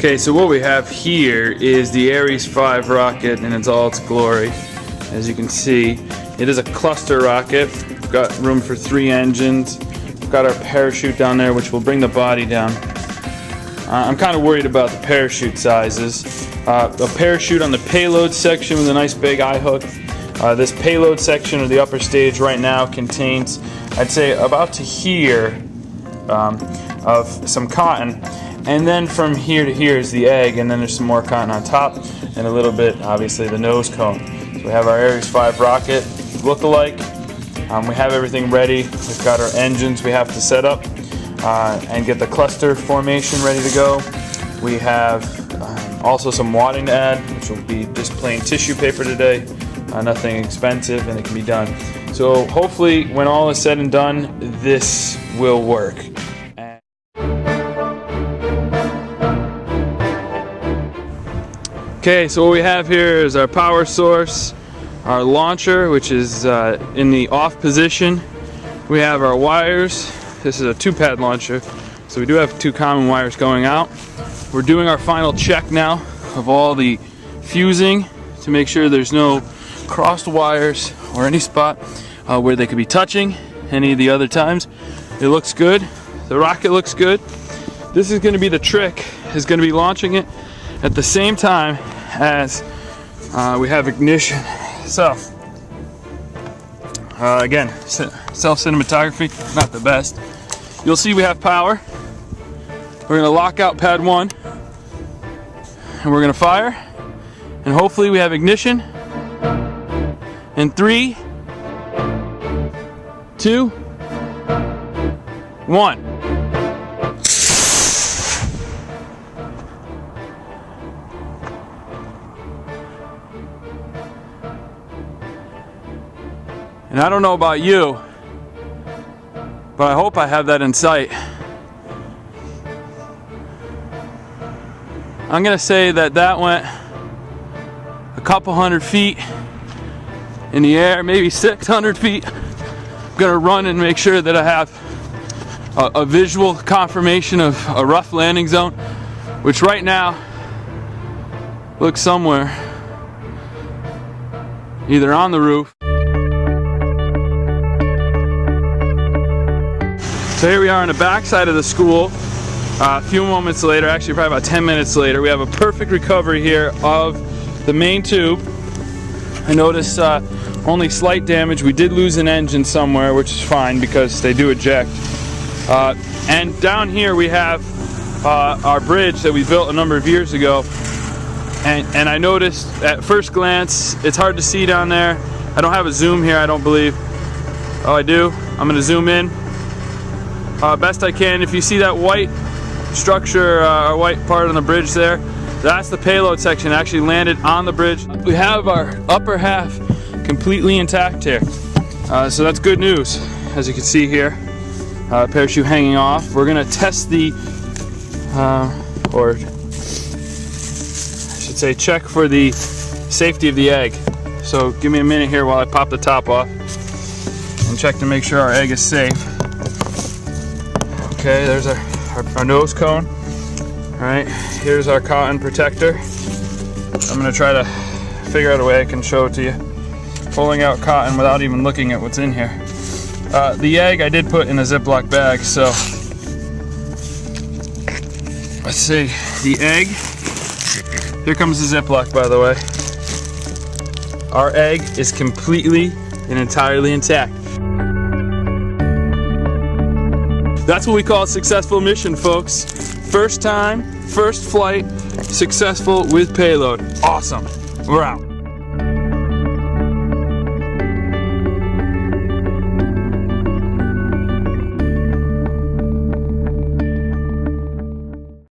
Okay, so what we have here is the Ares 5 rocket in all its glory. As you can see, it is a cluster rocket. We've got room for 3 engines. We've got our parachute down there, which will bring the body down. I'm kind of worried about the parachute sizes. A parachute on the payload section with a nice big eye hook. This payload section of the upper stage right now contains, I'd say, about to here of some cotton. And then from here to here is the egg, and then there's some more cotton on top, and a little bit, obviously, the nose cone. So we have our Ares 5 rocket look-alike. We have everything ready. We've got our engines we have to set up and get the cluster formation ready to go. We have also some wadding to add, which will be just plain tissue paper today. Nothing expensive, and it can be done. So hopefully, when all is said and done, this will work. Okay, so what we have here is our power source, our launcher, which is in the off position. We have our wires. This is a 2-pad launcher, so we do have 2 common wires going out. We're doing our final check now of all the fusing to make sure there's no crossed wires or any spot where they could be touching any of the other times. It looks good. The rocket looks good. This is going to be the trick, is going to be launching it at the same time as we have ignition. So again, self-cinematography, not the best. You'll see we have power. We're going to lock out pad 1 and we're going to fire, and hopefully we have ignition in 3, 2, 1. And I don't know about you, but I hope I have that in sight. I'm gonna say that went a couple hundred feet in the air, maybe 600 feet. I'm gonna run and make sure that I have a visual confirmation of a rough landing zone, which right now looks somewhere either on the roof. So here we are on the back side of the school. A few moments later, actually probably about 10 minutes later, we have a perfect recovery here of the main tube. I noticed only slight damage. We did lose an engine somewhere, which is fine because they do eject. And down here we have our bridge that we built a number of years ago. And I noticed at first glance, it's hard to see down there. I don't have a zoom here, I don't believe. Oh, I do. I'm going to zoom in best I can. If you see that white structure, white part on the bridge there, that's the payload section. It actually landed on the bridge. We have our upper half completely intact here. So that's good news. As you can see here, parachute hanging off. We're going to test the, or I should say check for the safety of the egg. So give me a minute here while I pop the top off and check to make sure our egg is safe. Okay, there's our nose cone. Alright, here's our cotton protector. I'm going to try to figure out a way I can show it to you. Pulling out cotton without even looking at what's in here. The egg I did put in a Ziploc bag, so let's see, the egg. Here comes the Ziploc, by the way. Our egg is completely and entirely intact. That's what we call a successful mission, folks. First time, first flight, successful with payload. Awesome. We're out.